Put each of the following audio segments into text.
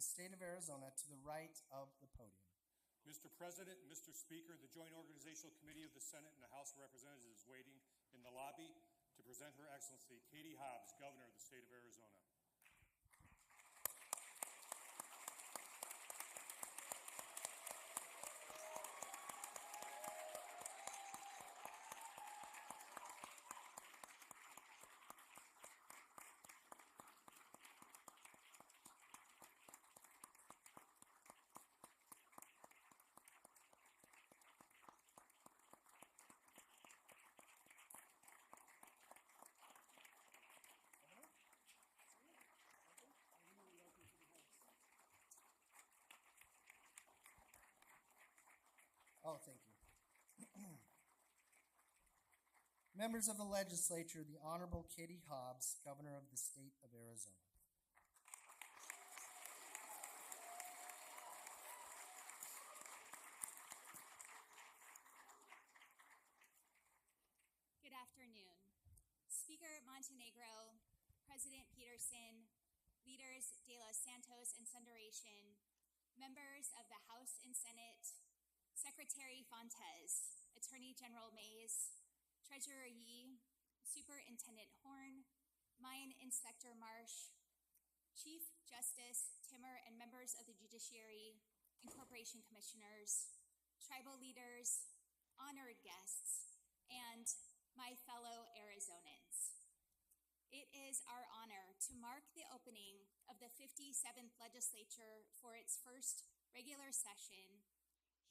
state of Arizona to the right of the podium. Mr. President, Mr. Speaker, the Joint Organizational Committee of the Senate and the House of Representatives is waiting in the lobby to present Her Excellency Katie Hobbs, Governor of the state of Arizona. Oh, thank you. Members of the legislature, the Honorable Katie Hobbs, Governor of the state of Arizona. Good afternoon. Speaker Montenegro, President Peterson, leaders De Los Santos and Sundaration, members of the House and Senate, Secretary Fontes, Attorney General Mays, Treasurer Yee, Superintendent Horn, Mine Inspector Marsh, Chief Justice Timmer, and members of the Judiciary and Corporation Commissioners, tribal leaders, honored guests, and my fellow Arizonans. It is our honor to mark the opening of the 57th Legislature for its first regular session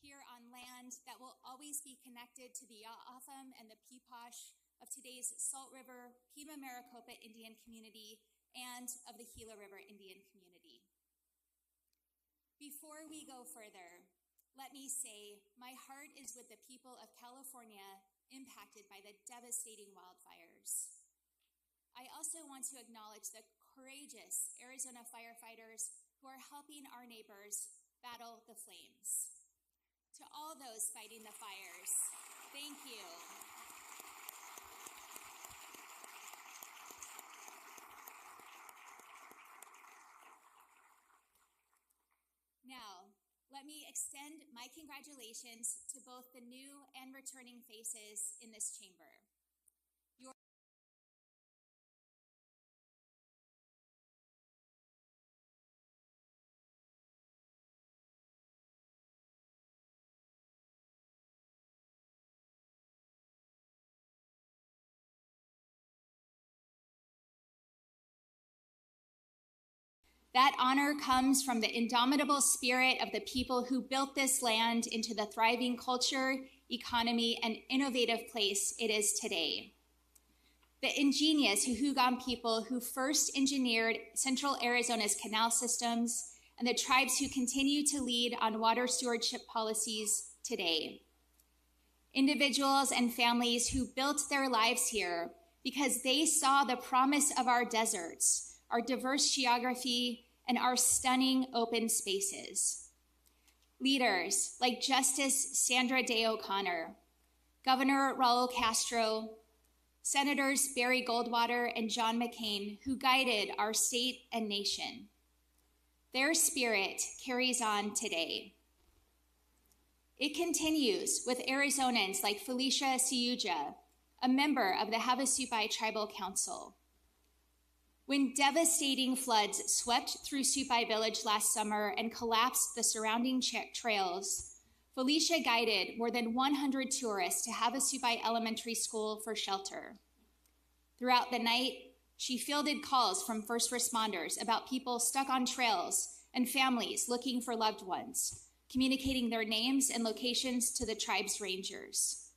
here on land that will always be connected to the Y'atham and the Peeposh of today's Salt River, Pima Maricopa Indian community and of the Gila River Indian community. Before we go further, let me say my heart is with the people of California impacted by the devastating wildfires. I also want to acknowledge the courageous Arizona firefighters who are helping our neighbors battle the flames. To all those fighting the fires, thank you. Now, let me extend my congratulations to both the new and returning faces in this chamber. That honor comes from the indomitable spirit of the people who built this land into the thriving culture, economy, and innovative place it is today. The ingenious Huhugan people who first engineered Central Arizona's canal systems, and the tribes who continue to lead on water stewardship policies today. Individuals and families who built their lives here because they saw the promise of our deserts, our diverse geography, and our stunning open spaces. Leaders like Justice Sandra Day O'Connor, Governor Raul Castro, Senators Barry Goldwater and John McCain, who guided our state and nation. Their spirit carries on today. It continues with Arizonans like Felicia Ciuja, a member of the Havasupai Tribal Council. When devastating floods swept through Supai Village last summer and collapsed the surrounding trails, Felicia guided more than 100 tourists to Havasupai Elementary School for shelter. Throughout the night, she fielded calls from first responders about people stuck on trails and families looking for loved ones, communicating their names and locations to the tribe's rangers.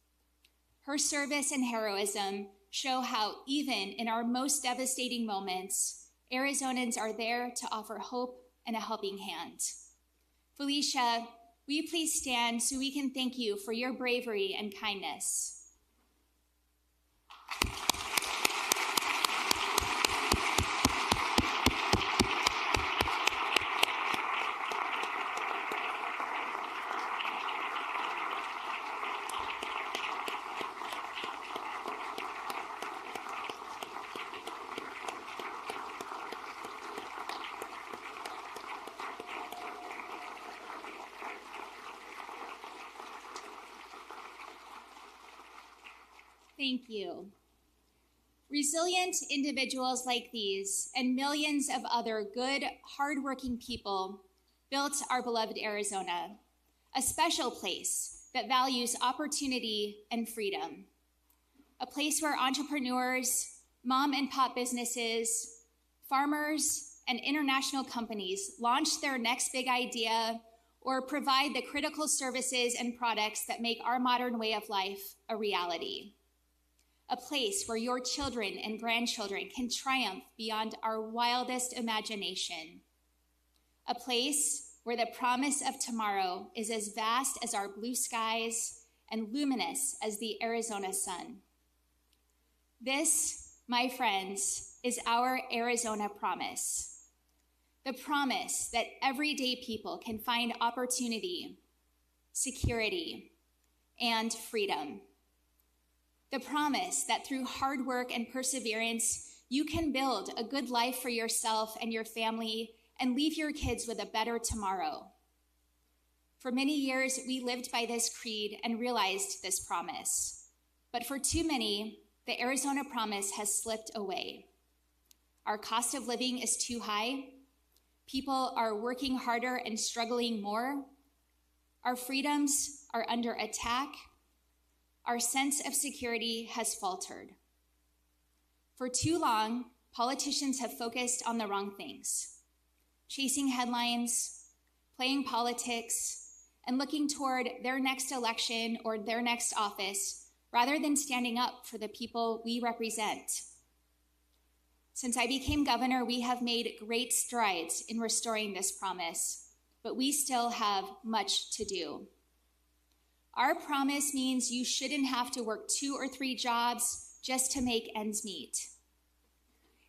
Her service and heroism show how even in our most devastating moments, Arizonans are there to offer hope and a helping hand. Felicia, will you please stand so we can thank you for your bravery and kindness? Thank you. Resilient individuals like these and millions of other good, hardworking people built our beloved Arizona, a special place that values opportunity and freedom, a place where entrepreneurs, mom and pop businesses, farmers, and international companies launch their next big idea or provide the critical services and products that make our modern way of life a reality. A place where your children and grandchildren can triumph beyond our wildest imagination. A place where the promise of tomorrow is as vast as our blue skies and luminous as the Arizona sun. This, my friends, is our Arizona promise. The promise that everyday people can find opportunity, security, and freedom. The promise that through hard work and perseverance, you can build a good life for yourself and your family and leave your kids with a better tomorrow. For many years, we lived by this creed and realized this promise. But for too many, the Arizona promise has slipped away. Our cost of living is too high. People are working harder and struggling more. Our freedoms are under attack. Our sense of security has faltered. For too long, politicians have focused on the wrong things, chasing headlines, playing politics, and looking toward their next election or their next office, rather than standing up for the people we represent. Since I became governor, we have made great strides in restoring this promise, but we still have much to do. Our promise means you shouldn't have to work 2 or 3 jobs just to make ends meet.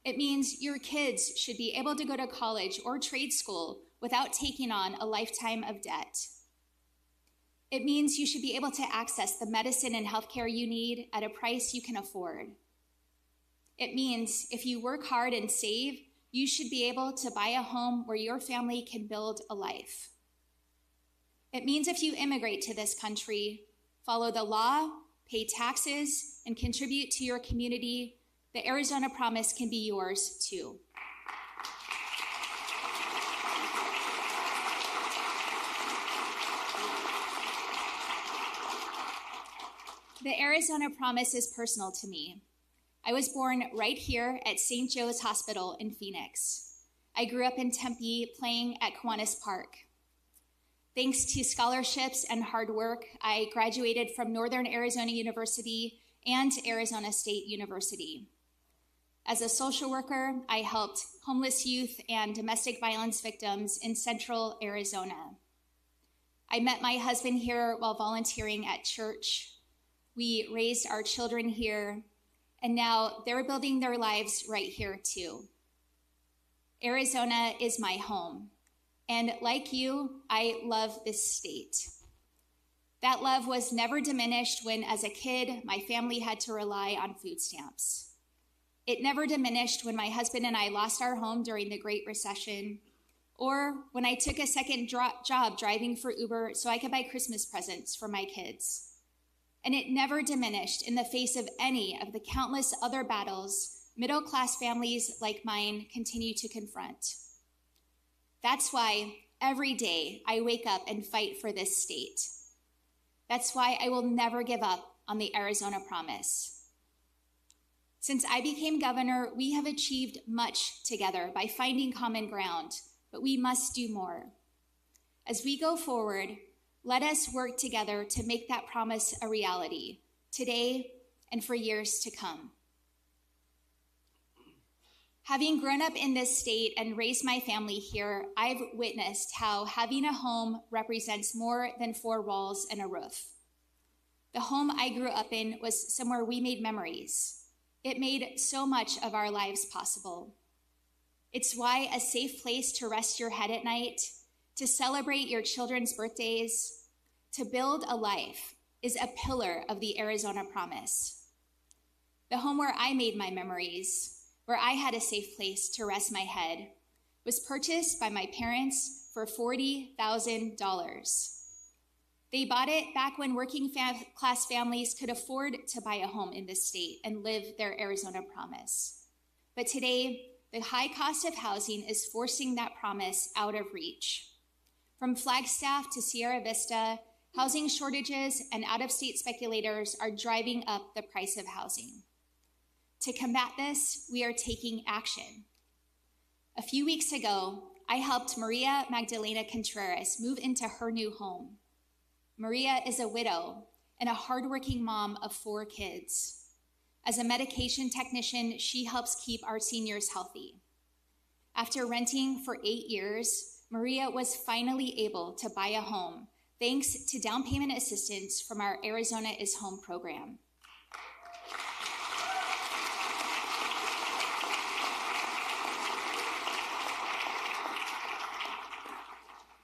It means your kids should be able to go to college or trade school without taking on a lifetime of debt. It means you should be able to access the medicine and healthcare you need at a price you can afford. It means if you work hard and save, you should be able to buy a home where your family can build a life. It means if you immigrate to this country, follow the law, pay taxes, and contribute to your community, the Arizona promise can be yours too. The Arizona promise is personal to me. I was born right here at St. Joe's Hospital in Phoenix. I grew up in Tempe playing at Kiwanis Park. Thanks to scholarships and hard work, I graduated from Northern Arizona University and Arizona State University. As a social worker, I helped homeless youth and domestic violence victims in Central Arizona. I met my husband here while volunteering at church. We raised our children here, and now they're building their lives right here too. Arizona is my home, and like you, I love this state. That love was never diminished when, as a kid, my family had to rely on food stamps. It never diminished when my husband and I lost our home during the Great Recession, or when I took a second job driving for Uber so I could buy Christmas presents for my kids. And it never diminished in the face of any of the countless other battles middle-class families like mine continue to confront. That's why every day I wake up and fight for this state. That's why I will never give up on the Arizona promise. Since I became governor, we have achieved much together by finding common ground, but we must do more. As we go forward, let us work together to make that promise a reality, today and for years to come. Having grown up in this state and raised my family here, I've witnessed how having a home represents more than 4 walls and a roof. The home I grew up in was somewhere we made memories. It made so much of our lives possible. It's why a safe place to rest your head at night, to celebrate your children's birthdays, to build a life is a pillar of the Arizona promise. The home where I made my memories, where I had a safe place to rest my head, was purchased by my parents for $40,000. They bought it back when working class families could afford to buy a home in this state and live their Arizona promise. But today, the high cost of housing is forcing that promise out of reach. From Flagstaff to Sierra Vista, housing shortages and out-of-state speculators are driving up the price of housing. To combat this, we are taking action. A few weeks ago, I helped Maria Magdalena Contreras move into her new home. Maria is a widow and a hardworking mom of 4 kids. As a medication technician, she helps keep our seniors healthy. After renting for 8 years, Maria was finally able to buy a home thanks to down payment assistance from our Arizona is Home program.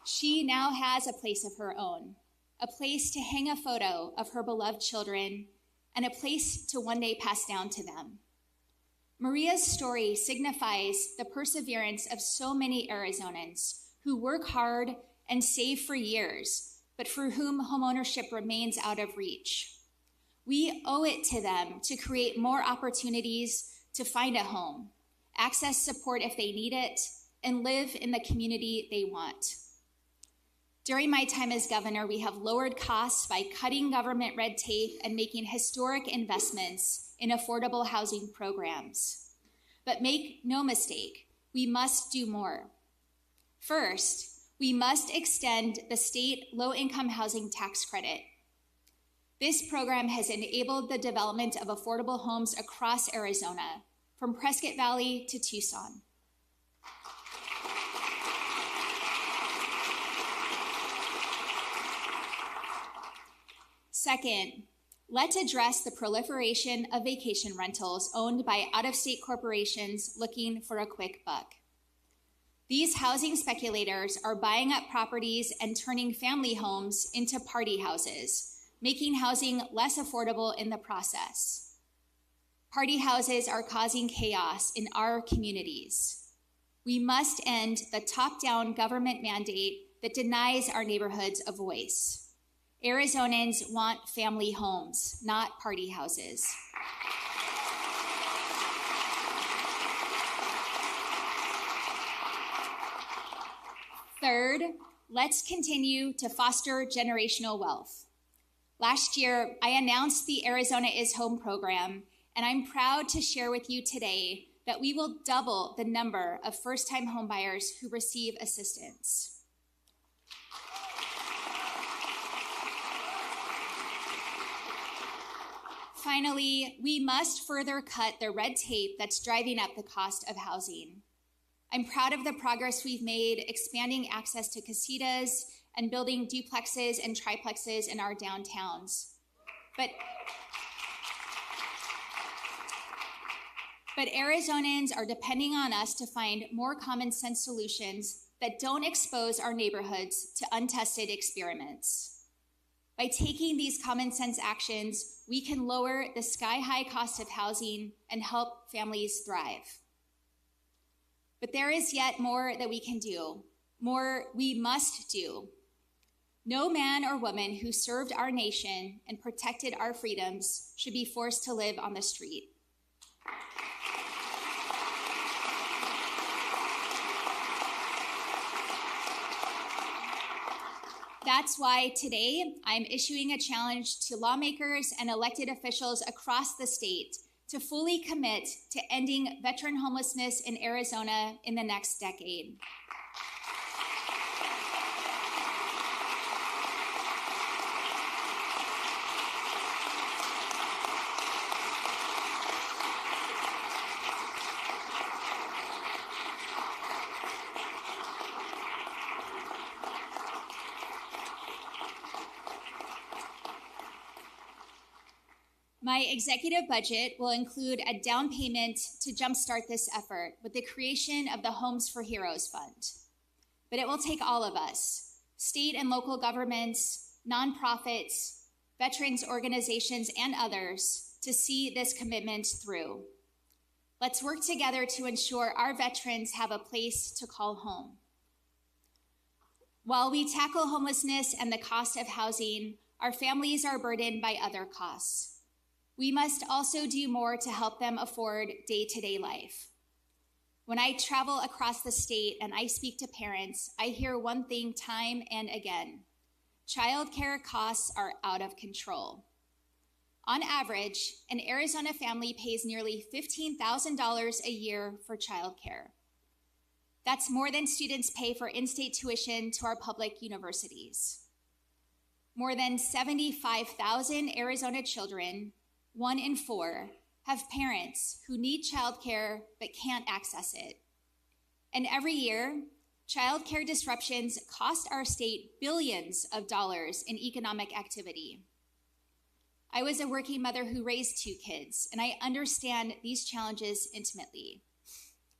She now has a place of her own, a place to hang a photo of her beloved children, and a place to one day pass down to them. Maria's story signifies the perseverance of so many Arizonans who work hard and save for years, but for whom homeownership remains out of reach. We owe it to them to create more opportunities to find a home, access support if they need it, and live in the community they want. During my time as governor, we have lowered costs by cutting government red tape and making historic investments in affordable housing programs. But make no mistake, we must do more. First, we must extend the state low-income housing tax credit. This program has enabled the development of affordable homes across Arizona, from Prescott Valley to Tucson. Second, let's address the proliferation of vacation rentals owned by out-of-state corporations looking for a quick buck. These housing speculators are buying up properties and turning family homes into party houses, making housing less affordable in the process. Party houses are causing chaos in our communities. We must end the top-down government mandate that denies our neighborhoods a voice. Arizonans want family homes, not party houses. Third, let's continue to foster generational wealth. Last year, I announced the Arizona is Home program, and I'm proud to share with you today that we will double the number of first-time homebuyers who receive assistance. Finally, we must further cut the red tape that's driving up the cost of housing. I'm proud of the progress we've made expanding access to casitas and building duplexes and triplexes in our downtowns. But Arizonans are depending on us to find more common sense solutions that don't expose our neighborhoods to untested experiments. By taking these common sense actions, we can lower the sky-high cost of housing and help families thrive. But there is yet more that we can do, more we must do. No man or woman who served our nation and protected our freedoms should be forced to live on the street. That's why today I'm issuing a challenge to lawmakers and elected officials across the state to fully commit to ending veteran homelessness in Arizona in the next decade. My executive budget will include a down payment to jumpstart this effort with the creation of the Homes for Heroes Fund. But it will take all of us, state and local governments, nonprofits, veterans organizations, and others to see this commitment through. Let's work together to ensure our veterans have a place to call home. While we tackle homelessness and the cost of housing, our families are burdened by other costs. We must also do more to help them afford day-to-day life. When I travel across the state and I speak to parents, I hear one thing time and again: childcare costs are out of control. On average, an Arizona family pays nearly $15,000 a year for childcare. That's more than students pay for in-state tuition to our public universities. More than 75,000 Arizona children, 1 in 4, have parents who need childcare but can't access it. And every year, childcare disruptions cost our state billions of dollars in economic activity. I was a working mother who raised 2 kids, and I understand these challenges intimately.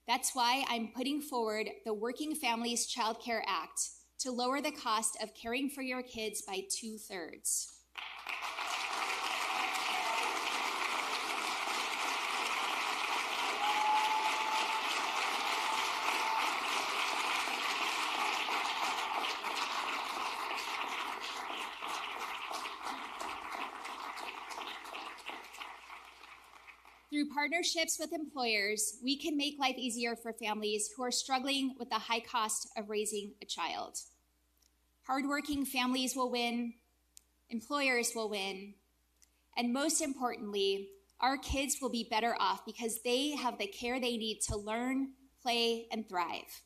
That's why I'm putting forward the Working Families Child Care Act to lower the cost of caring for your kids by 2/3. Through partnerships with employers, we can make life easier for families who are struggling with the high cost of raising a child. Hardworking families will win, employers will win, and most importantly, our kids will be better off because they have the care they need to learn, play, and thrive.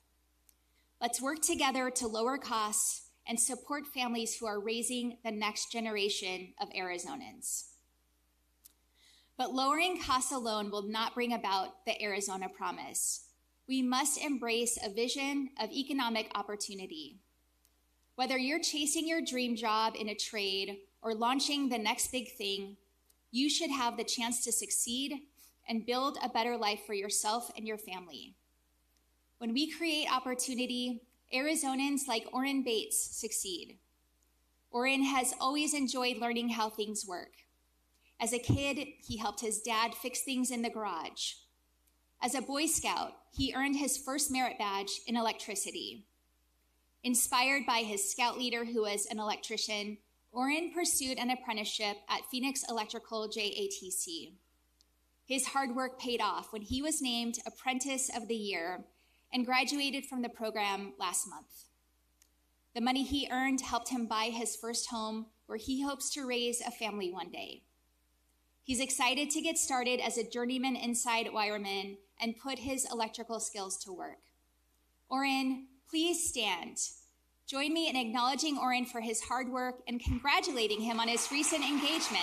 Let's work together to lower costs and support families who are raising the next generation of Arizonans. But lowering costs alone will not bring about the Arizona promise. We must embrace a vision of economic opportunity. Whether you're chasing your dream job in a trade or launching the next big thing, you should have the chance to succeed and build a better life for yourself and your family. When we create opportunity, Arizonans like Orrin Bates succeed. Orrin has always enjoyed learning how things work. As a kid, he helped his dad fix things in the garage. As a Boy Scout, he earned his first merit badge in electricity. Inspired by his scout leader, who was an electrician, Orrin pursued an apprenticeship at Phoenix Electrical JATC. His hard work paid off when he was named Apprentice of the Year and graduated from the program last month. The money he earned helped him buy his first home, where he hopes to raise a family one day. He's excited to get started as a journeyman inside wireman and put his electrical skills to work. Orrin, please stand. Join me in acknowledging Orrin for his hard work and congratulating him on his recent engagement.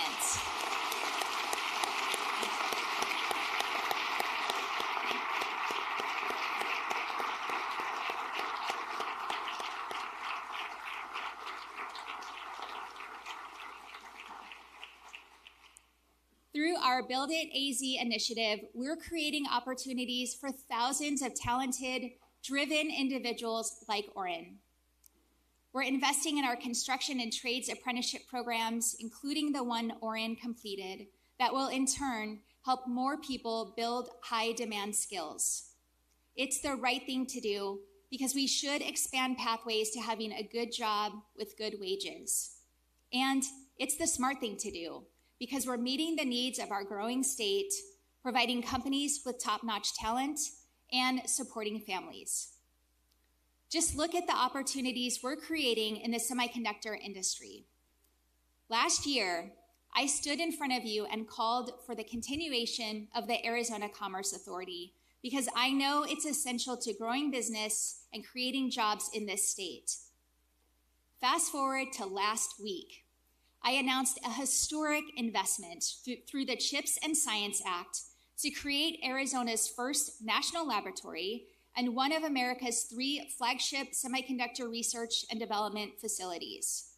Through our Build It AZ initiative, we're creating opportunities for thousands of talented, driven individuals like Orrin. We're investing in our construction and trades apprenticeship programs, including the one Orrin completed, that will in turn help more people build high-demand skills. It's the right thing to do because we should expand pathways to having a good job with good wages. And it's the smart thing to do because we're meeting the needs of our growing state, providing companies with top-notch talent, and supporting families. Just look at the opportunities we're creating in the semiconductor industry. Last year, I stood in front of you and called for the continuation of the Arizona Commerce Authority because I know it's essential to growing business and creating jobs in this state. Fast forward to last week. I announced a historic investment through the CHIPS and Science Act to create Arizona's first national laboratory and one of America's 3 flagship semiconductor research and development facilities.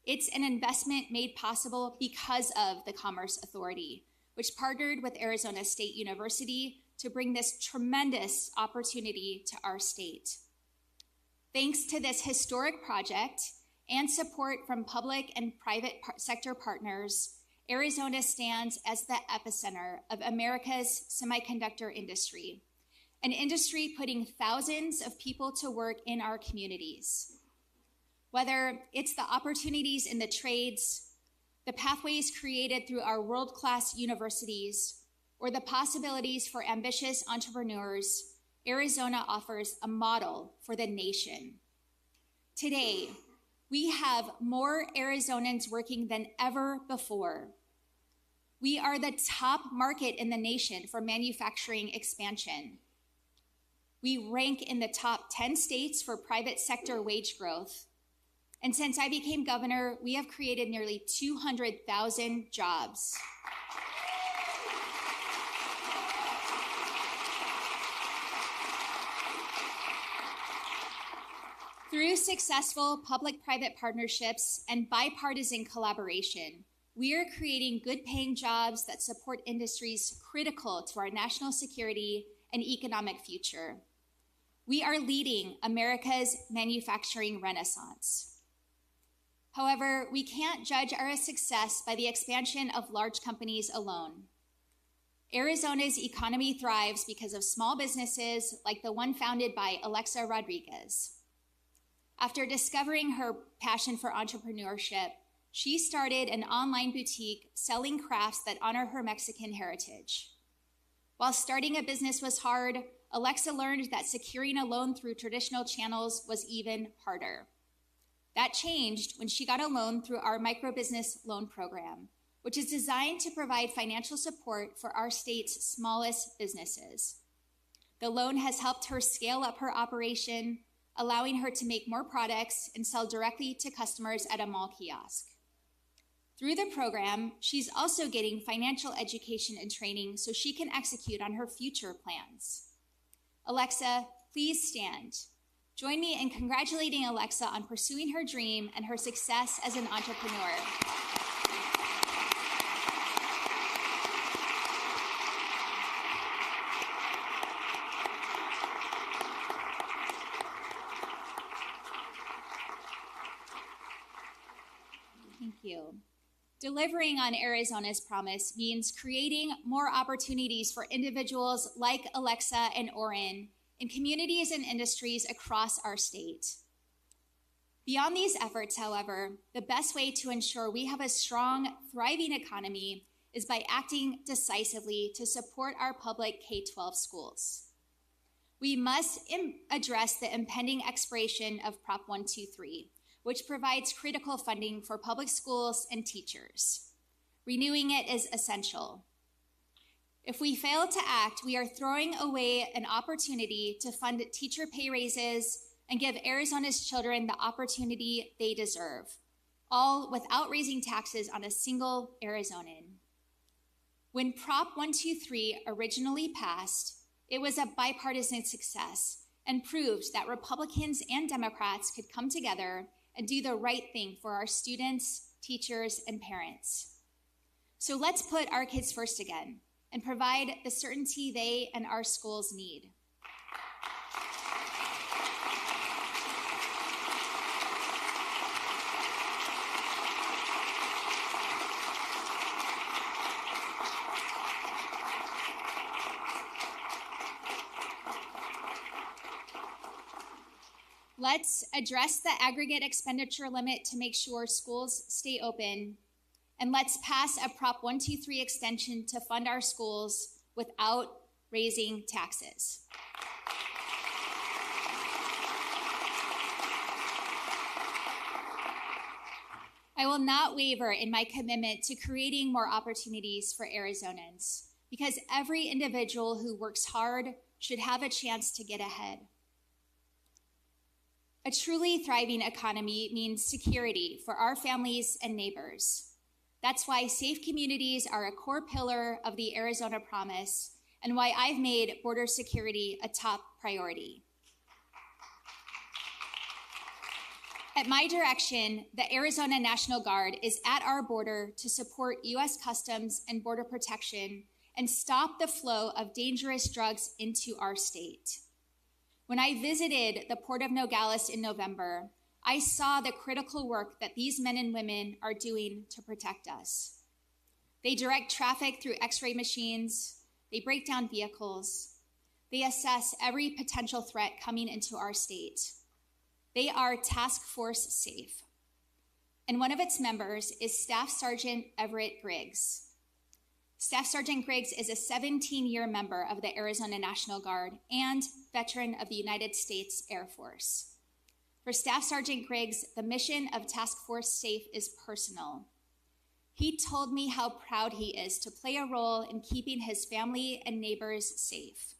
It's an investment made possible because of the Commerce Authority, which partnered with Arizona State University to bring this tremendous opportunity to our state. Thanks to this historic project and support from public and private sector partners, Arizona stands as the epicenter of America's semiconductor industry, an industry putting thousands of people to work in our communities. Whether it's the opportunities in the trades, the pathways created through our world-class universities, or the possibilities for ambitious entrepreneurs, Arizona offers a model for the nation. Today, we have more Arizonans working than ever before. We are the top market in the nation for manufacturing expansion. We rank in the top 10 states for private sector wage growth. And since I became governor, we have created nearly 200,000 jobs. Through successful public-private partnerships and bipartisan collaboration, we are creating good-paying jobs that support industries critical to our national security and economic future. We are leading America's manufacturing renaissance. However, we can't judge our success by the expansion of large companies alone. Arizona's economy thrives because of small businesses like the one founded by Alexa Rodriguez. After discovering her passion for entrepreneurship, she started an online boutique selling crafts that honor her Mexican heritage. While starting a business was hard, Alexa learned that securing a loan through traditional channels was even harder. That changed when she got a loan through our microbusiness loan program, which is designed to provide financial support for our state's smallest businesses. The loan has helped her scale up her operation, allowing her to make more products and sell directly to customers at a mall kiosk. Through the program, she's also getting financial education and training so she can execute on her future plans. Alexa, please stand. Join me in congratulating Alexa on pursuing her dream and her success as an entrepreneur. Thank you. Delivering on Arizona's promise means creating more opportunities for individuals like Alexa and Oren in communities and industries across our state. Beyond these efforts, however, the best way to ensure we have a strong, thriving economy is by acting decisively to support our public K-12 schools. We must address the impending expiration of Prop 123, which provides critical funding for public schools and teachers. Renewing it is essential. If we fail to act, we are throwing away an opportunity to fund teacher pay raises and give Arizona's children the opportunity they deserve, all without raising taxes on a single Arizonan. When Prop 123 originally passed, it was a bipartisan success and proved that Republicans and Democrats could come together and do the right thing for our students, teachers, and parents. So let's put our kids first again and provide the certainty they and our schools need. Let's address the aggregate expenditure limit to make sure schools stay open. And let's pass a Prop 123 extension to fund our schools without raising taxes. I will not waver in my commitment to creating more opportunities for Arizonans, because every individual who works hard should have a chance to get ahead. A truly thriving economy means security for our families and neighbors. That's why safe communities are a core pillar of the Arizona Promise and why I've made border security a top priority. At my direction, the Arizona National Guard is at our border to support U.S. Customs and Border Protection and stop the flow of dangerous drugs into our state. When I visited the Port of Nogales in November, I saw the critical work that these men and women are doing to protect us. They direct traffic through X-ray machines, they break down vehicles, they assess every potential threat coming into our state. They are Task Force Safe, and one of its members is Staff Sergeant Everett Griggs. Staff Sergeant Griggs is a 17-year member of the Arizona National Guard and veteran of the United States Air Force. For Staff Sergeant Griggs, the mission of Task Force Safe is personal. He told me how proud he is to play a role in keeping his family and neighbors safe.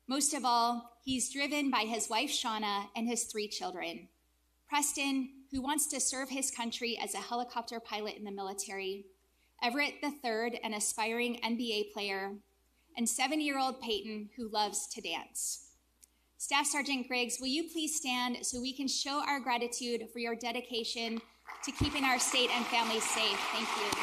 Most of all, he's driven by his wife, Shauna, and his 3 children. Preston, who wants to serve his country as a helicopter pilot in the military, Everett III, an aspiring NBA player, and 7-year-old Peyton, who loves to dance. Staff Sergeant Griggs, will you please stand so we can show our gratitude for your dedication to keeping our state and families safe? Thank you.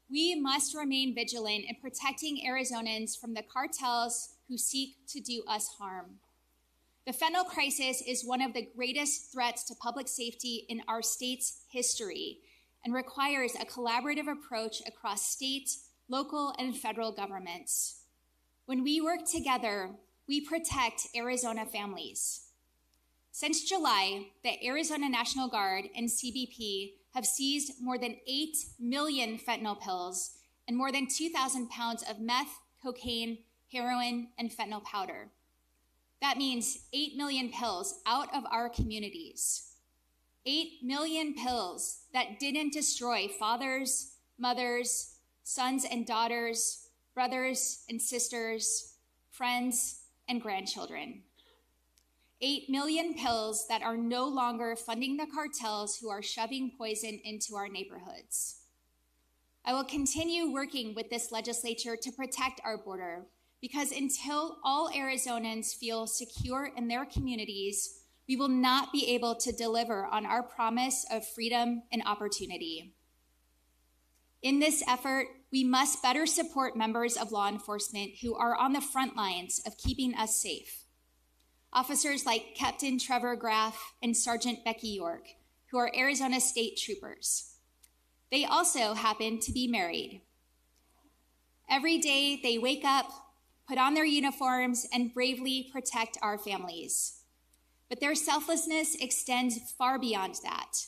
We must remain vigilant in protecting Arizonans from the cartels who seek to do us harm. The fentanyl crisis is one of the greatest threats to public safety in our state's history and requires a collaborative approach across state, local, and federal governments. When we work together, we protect Arizona families. Since July, the Arizona National Guard and CBP have seized more than 8 million fentanyl pills and more than 2,000 pounds of meth, cocaine, heroin, and fentanyl powder. That means 8 million pills out of our communities. 8 million pills that didn't destroy fathers, mothers, sons and daughters, brothers and sisters, friends and grandchildren. 8 million pills that are no longer funding the cartels who are shoving poison into our neighborhoods. I will continue working with this legislature to protect our border, because until all Arizonans feel secure in their communities, we will not be able to deliver on our promise of freedom and opportunity. In this effort, we must better support members of law enforcement who are on the front lines of keeping us safe. Officers like Captain Trevor Graff and Sergeant Becky York, who are Arizona State Troopers. They also happen to be married. Every day they wake up, put on their uniforms, and bravely protect our families. But their selflessness extends far beyond that.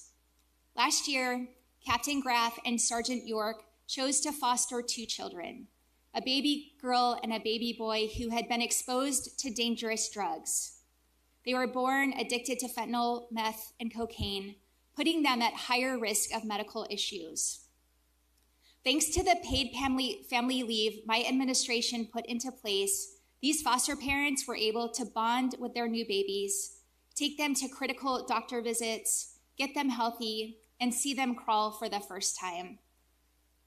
Last year, Captain Graff and Sergeant York chose to foster 2 children, a baby girl and a baby boy who had been exposed to dangerous drugs. They were born addicted to fentanyl, meth, and cocaine, putting them at higher risk of medical issues. Thanks to the paid family leave my administration put into place, these foster parents were able to bond with their new babies, take them to critical doctor visits, get them healthy, and see them crawl for the first time.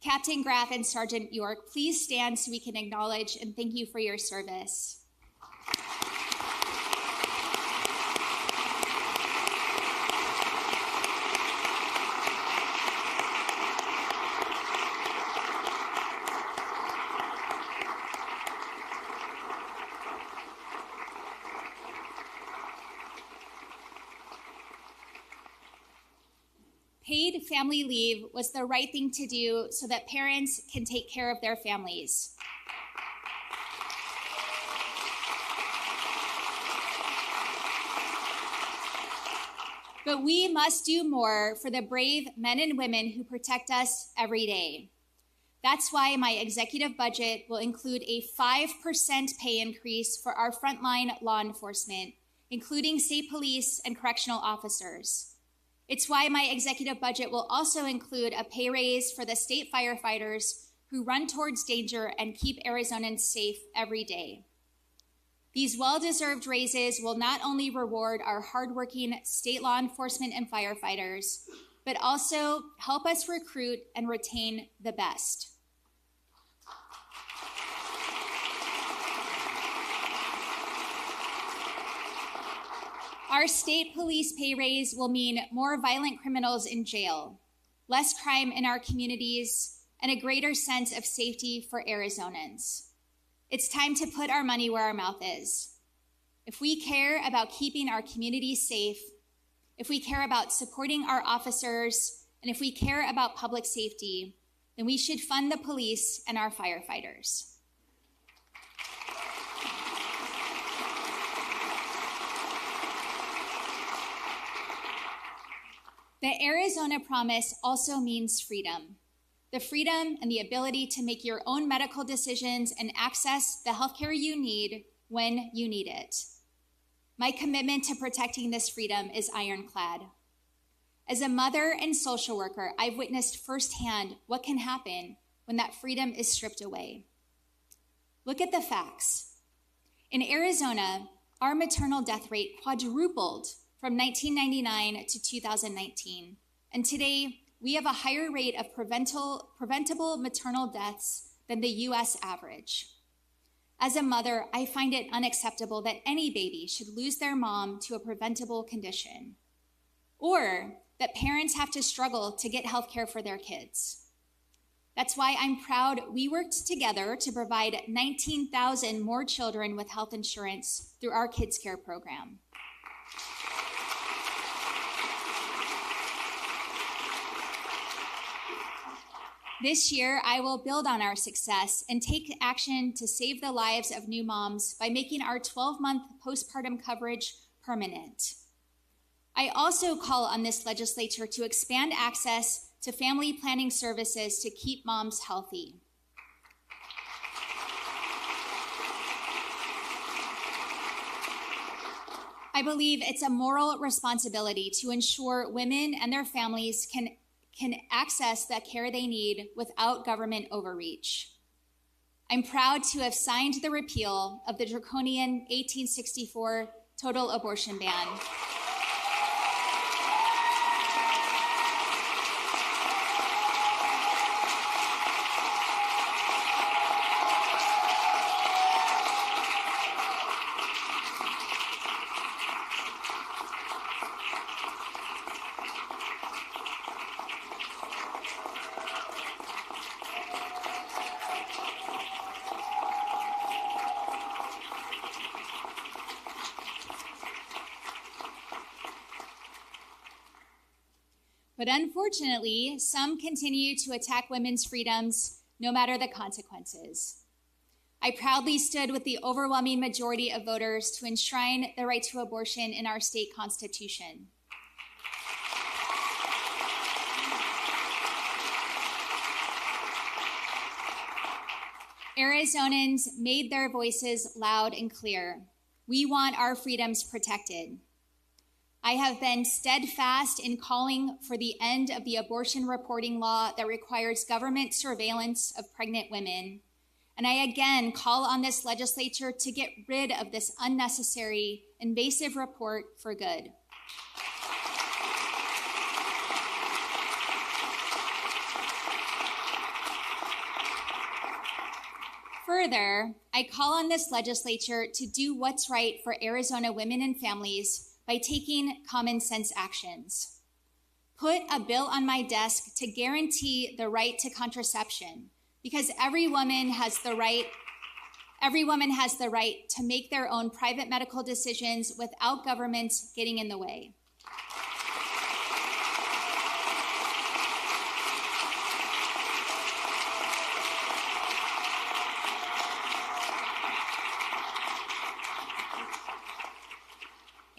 Captain Graff and Sergeant York, please stand so we can acknowledge and thank you for your service. Paid family leave was the right thing to do so that parents can take care of their families. But we must do more for the brave men and women who protect us every day. That's why my executive budget will include a 5% pay increase for our frontline law enforcement, including state police and correctional officers. It's why my executive budget will also include a pay raise for the state firefighters who run towards danger and keep Arizonans safe every day. These well-deserved raises will not only reward our hardworking state law enforcement and firefighters, but also help us recruit and retain the best. Our state police pay raise will mean more violent criminals in jail, less crime in our communities, and a greater sense of safety for Arizonans. It's time to put our money where our mouth is. If we care about keeping our communities safe, if we care about supporting our officers, and if we care about public safety, then we should fund the police and our firefighters. The Arizona Promise also means freedom. The freedom and the ability to make your own medical decisions and access the healthcare you need when you need it. My commitment to protecting this freedom is ironclad. As a mother and social worker, I've witnessed firsthand what can happen when that freedom is stripped away. Look at the facts. In Arizona, our maternal death rate quadrupled from 1999 to 2019. And today, we have a higher rate of preventable maternal deaths than the US average. As a mother, I find it unacceptable that any baby should lose their mom to a preventable condition, or that parents have to struggle to get health care for their kids. That's why I'm proud we worked together to provide 19,000 more children with health insurance through our Kids Care program. This year, I will build on our success and take action to save the lives of new moms by making our 12-month postpartum coverage permanent. I also call on this legislature to expand access to family planning services to keep moms healthy. I believe it's a moral responsibility to ensure women and their families can access the care they need without government overreach. I'm proud to have signed the repeal of the draconian 1864 total abortion ban. But unfortunately, some continue to attack women's freedoms, no matter the consequences. I proudly stood with the overwhelming majority of voters to enshrine the right to abortion in our state constitution. Arizonans made their voices loud and clear. We want our freedoms protected. I have been steadfast in calling for the end of the abortion reporting law that requires government surveillance of pregnant women. And I again call on this legislature to get rid of this unnecessary, invasive report for good. Further, I call on this legislature to do what's right for Arizona women and families by taking common sense actions. Put a bill on my desk to guarantee the right to contraception, because every woman has the right to make their own private medical decisions without government getting in the way.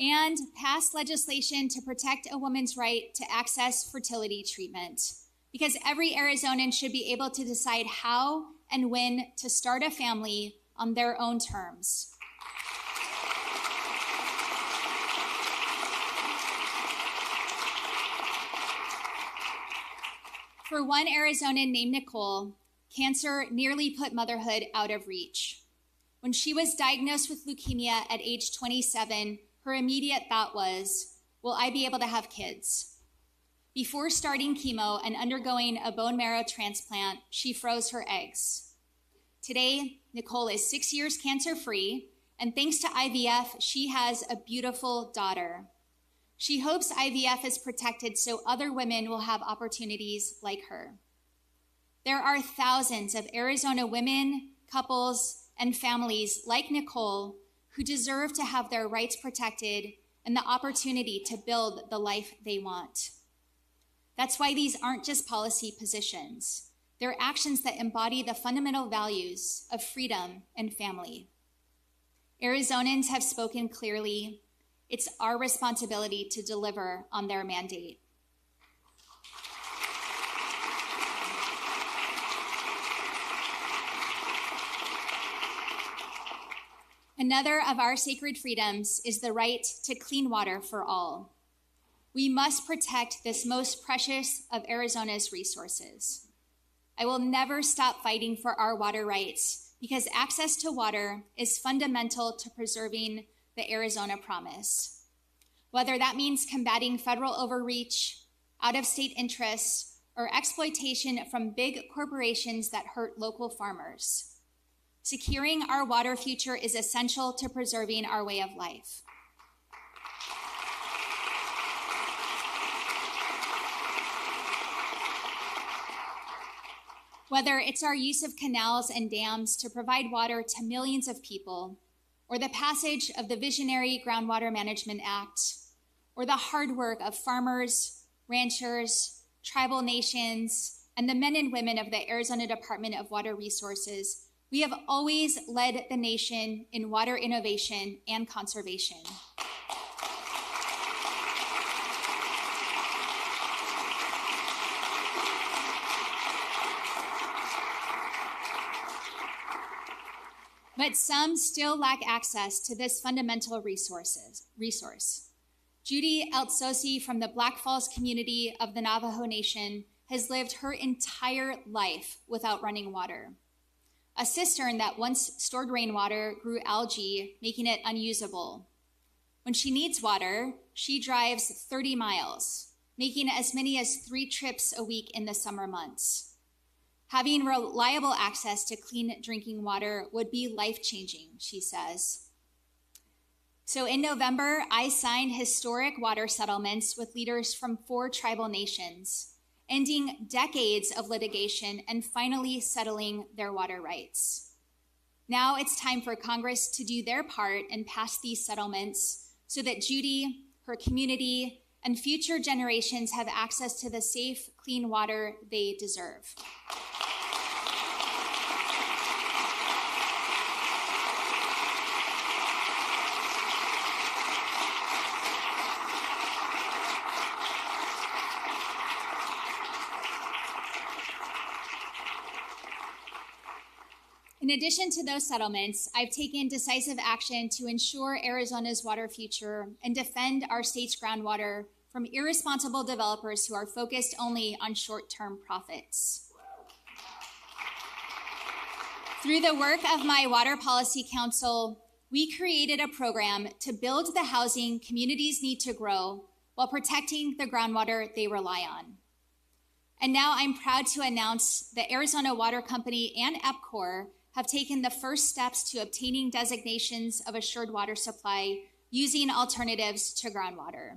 And pass legislation to protect a woman's right to access fertility treatment, because every Arizonan should be able to decide how and when to start a family on their own terms. For one Arizonan named Nicole, cancer nearly put motherhood out of reach. When she was diagnosed with leukemia at age 27, her immediate thought was, will I be able to have kids? Before starting chemo and undergoing a bone marrow transplant, she froze her eggs. Today, Nicole is 6 years cancer-free, and thanks to IVF, she has a beautiful daughter. She hopes IVF is protected so other women will have opportunities like her. There are thousands of Arizona women, couples, and families like Nicole who deserve to have their rights protected and the opportunity to build the life they want. That's why these aren't just policy positions. They're actions that embody the fundamental values of freedom and family. Arizonans have spoken clearly. It's our responsibility to deliver on their mandate. Another of our sacred freedoms is the right to clean water for all. We must protect this most precious of Arizona's resources. I will never stop fighting for our water rights because access to water is fundamental to preserving the Arizona Promise. Whether that means combating federal overreach, out-of-state interests, or exploitation from big corporations that hurt local farmers. Securing our water future is essential to preserving our way of life. Whether it's our use of canals and dams to provide water to millions of people, or the passage of the visionary Groundwater Management Act, or the hard work of farmers, ranchers, tribal nations, and the men and women of the Arizona Department of Water Resources, we have always led the nation in water innovation and conservation. But some still lack access to this fundamental resource. Judy Eltsosi from the Black Falls community of the Navajo Nation has lived her entire life without running water. A cistern that once stored rainwater grew algae, making it unusable. When she needs water, she drives 30 miles, making as many as 3 trips a week in the summer months. Having reliable access to clean drinking water would be life-changing, she says. So in November, I signed historic water settlements with leaders from 4 tribal nations, ending decades of litigation and finally settling their water rights. Now it's time for Congress to do their part and pass these settlements so that Judy, her community, and future generations have access to the safe, clean water they deserve. In addition to those settlements, I've taken decisive action to ensure Arizona's water future and defend our state's groundwater from irresponsible developers who are focused only on short-term profits. Through the work of my Water Policy Council, we created a program to build the housing communities need to grow while protecting the groundwater they rely on. And now I'm proud to announce the Arizona Water Company and EPCOR have taken the first steps to obtaining designations of assured water supply using alternatives to groundwater.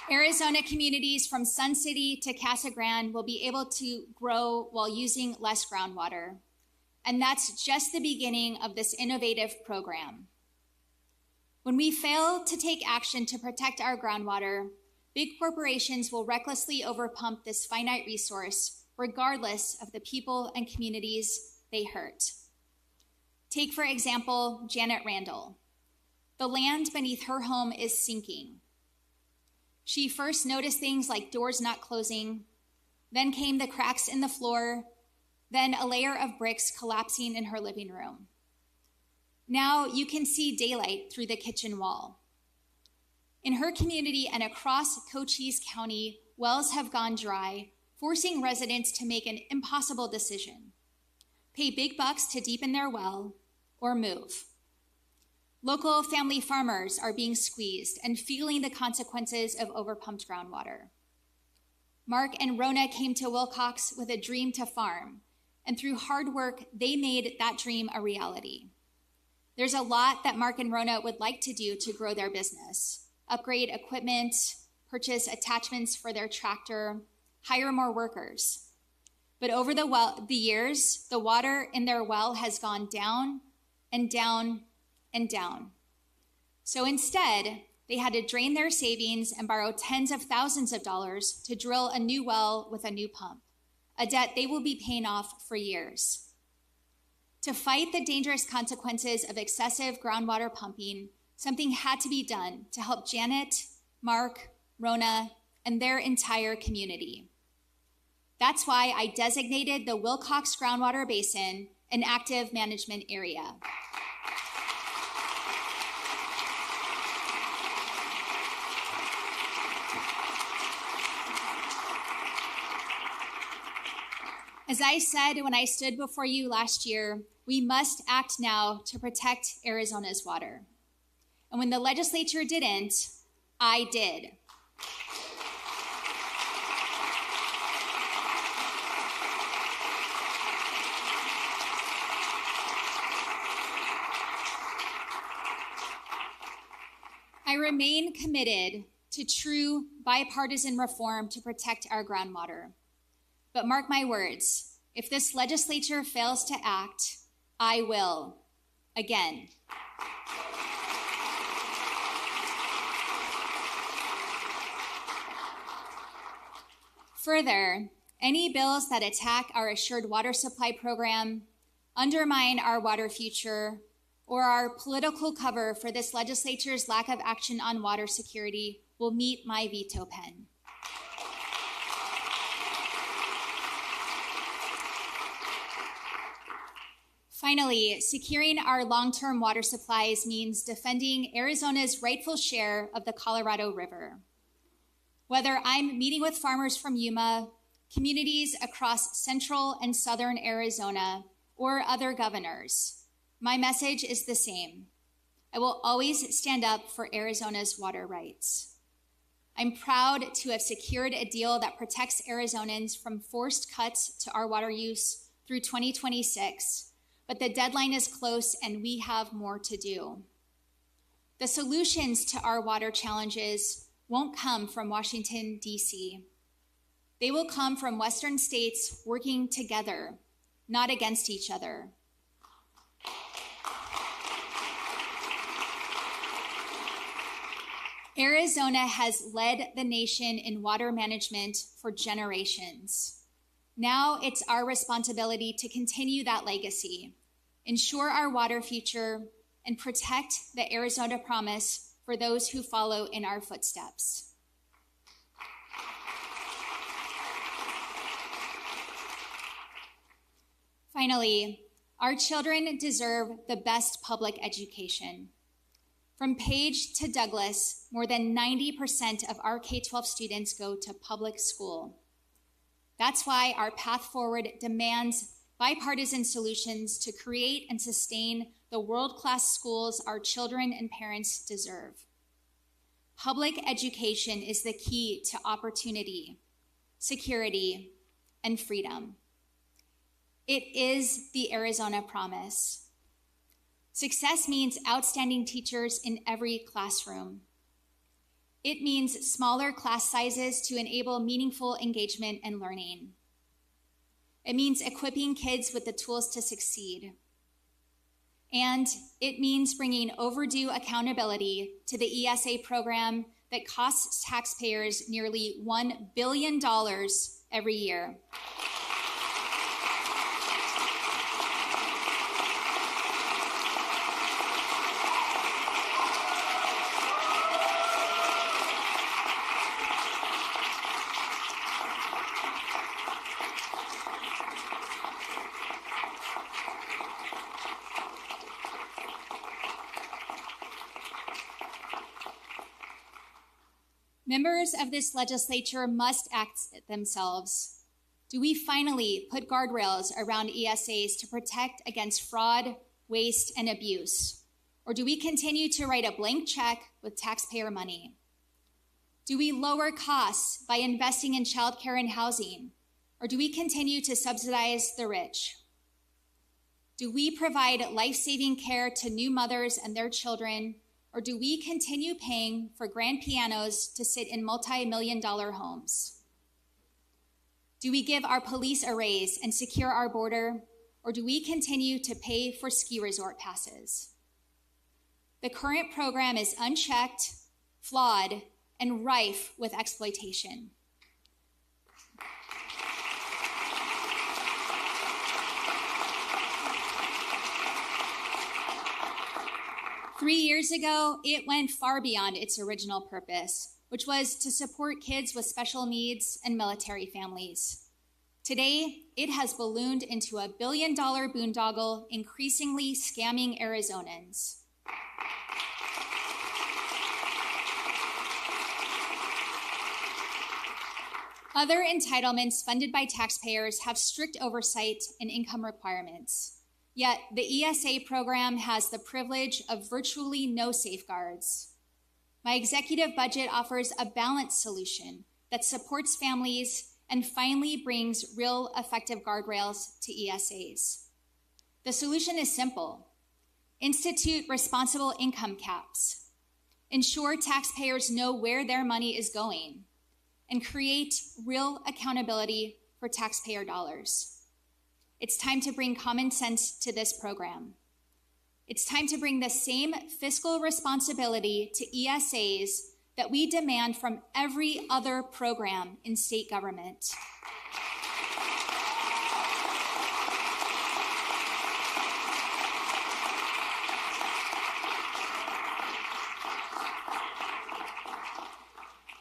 Arizona communities from Sun City to Casa Grande will be able to grow while using less groundwater. And that's just the beginning of this innovative program. When we fail to take action to protect our groundwater, big corporations will recklessly overpump this finite resource, regardless of the people and communities they hurt. Take, for example, Janet Randall. The land beneath her home is sinking. She first noticed things like doors not closing, then came the cracks in the floor, then a layer of bricks collapsing in her living room. Now you can see daylight through the kitchen wall. In her community and across Cochise County, wells have gone dry, forcing residents to make an impossible decision: pay big bucks to deepen their well or move. Local family farmers are being squeezed and feeling the consequences of overpumped groundwater. Mark and Rona came to Wilcox with a dream to farm, and through hard work, they made that dream a reality. There's a lot that Mark and Rona would like to do to grow their business: upgrade equipment, purchase attachments for their tractor, hire more workers. But over the years, the water in their well has gone down and down and down. So instead, they had to drain their savings and borrow tens of thousands of dollars to drill a new well with a new pump, a debt they will be paying off for years. To fight the dangerous consequences of excessive groundwater pumping, something had to be done to help Janet, Mark, Rona, and their entire community. That's why I designated the Wilcox Groundwater Basin an active management area. As I said when I stood before you last year, we must act now to protect Arizona's water. And when the legislature didn't, I did. I remain committed to true bipartisan reform to protect our groundwater. But mark my words, if this legislature fails to act, I will, again. Further, any bills that attack our assured water supply program, undermine our water future, or our political cover for this legislature's lack of action on water security will meet my veto pen. Finally, securing our long-term water supplies means defending Arizona's rightful share of the Colorado River. Whether I'm meeting with farmers from Yuma, communities across central and southern Arizona, or other governors, my message is the same. I will always stand up for Arizona's water rights. I'm proud to have secured a deal that protects Arizonans from forced cuts to our water use through 2026. But the deadline is close and we have more to do. The solutions to our water challenges won't come from Washington, D.C. They will come from Western states working together, not against each other. Arizona has led the nation in water management for generations. Now it's our responsibility to continue that legacy, ensure our water future, and protect the Arizona promise for those who follow in our footsteps. Finally, our children deserve the best public education. From Page to Douglas, more than 90% of our K-12 students go to public school. That's why our path forward demands bipartisan solutions to create and sustain the world-class schools our children and parents deserve. Public education is the key to opportunity, security, and freedom. It is the Arizona promise. Success means outstanding teachers in every classroom. It means smaller class sizes to enable meaningful engagement and learning. It means equipping kids with the tools to succeed. And it means bringing overdue accountability to the ESA program that costs taxpayers nearly $1 billion every year. Members of this legislature must act themselves. Do we finally put guardrails around ESAs to protect against fraud, waste, and abuse? Or do we continue to write a blank check with taxpayer money? Do we lower costs by investing in childcare and housing? Or do we continue to subsidize the rich? Do we provide life-saving care to new mothers and their children? Or do we continue paying for grand pianos to sit in multi-million-dollar homes? Do we give our police a raise and secure our border, or do we continue to pay for ski resort passes? The current program is unchecked, flawed, and rife with exploitation. Three years ago, it went far beyond its original purpose, which was to support kids with special needs and military families. Today, it has ballooned into a billion-dollar boondoggle, increasingly scamming Arizonans. Other entitlements funded by taxpayers have strict oversight and income requirements. Yet the ESA program has the privilege of virtually no safeguards. My executive budget offers a balanced solution that supports families and finally brings real effective guardrails to ESAs. The solution is simple. Institute responsible income caps. Ensure taxpayers know where their money is going, and create real accountability for taxpayer dollars. It's time to bring common sense to this program. It's time to bring the same fiscal responsibility to ESAs that we demand from every other program in state government.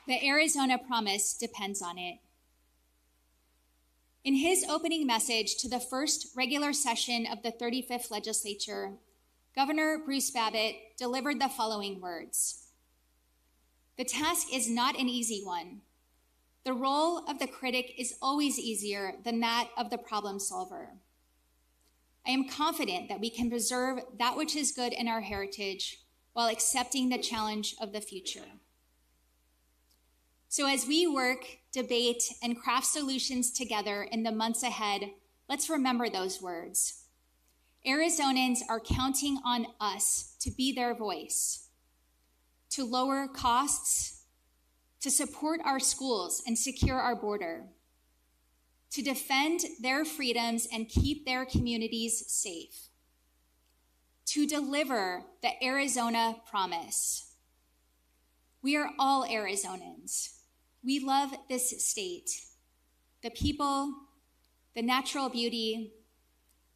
The Arizona Promise depends on it. In his opening message to the first regular session of the 35th Legislature, Governor Bruce Babbitt delivered the following words. The task is not an easy one. The role of the critic is always easier than that of the problem solver. I am confident that we can preserve that which is good in our heritage while accepting the challenge of the future. So as we work, debate, and craft solutions together in the months ahead, let's remember those words. Arizonans are counting on us to be their voice, to lower costs, to support our schools and secure our border, to defend their freedoms and keep their communities safe, to deliver the Arizona Promise. We are all Arizonans. We love this state, the people, the natural beauty,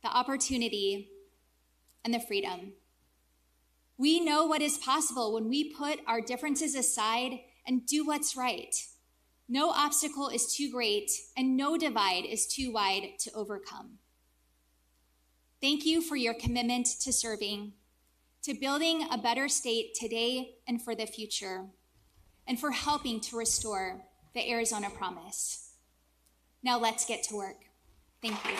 the opportunity, and the freedom. We know what is possible when we put our differences aside and do what's right. No obstacle is too great, and no divide is too wide to overcome. Thank you for your commitment to serving, to building a better state today and for the future, and for helping to restore the Arizona Promise. Now let's get to work. Thank you.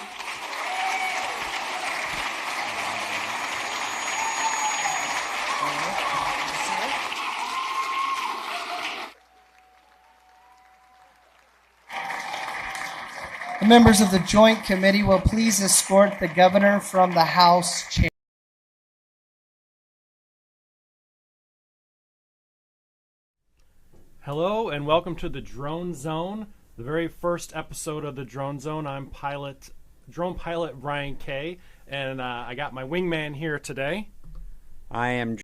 The members of the Joint Committee will please escort the governor from the House chair. Hello and welcome to the Drone Zone, the very first episode of the Drone Zone. I'm drone pilot Brian Kay, and I got my wingman here today. I am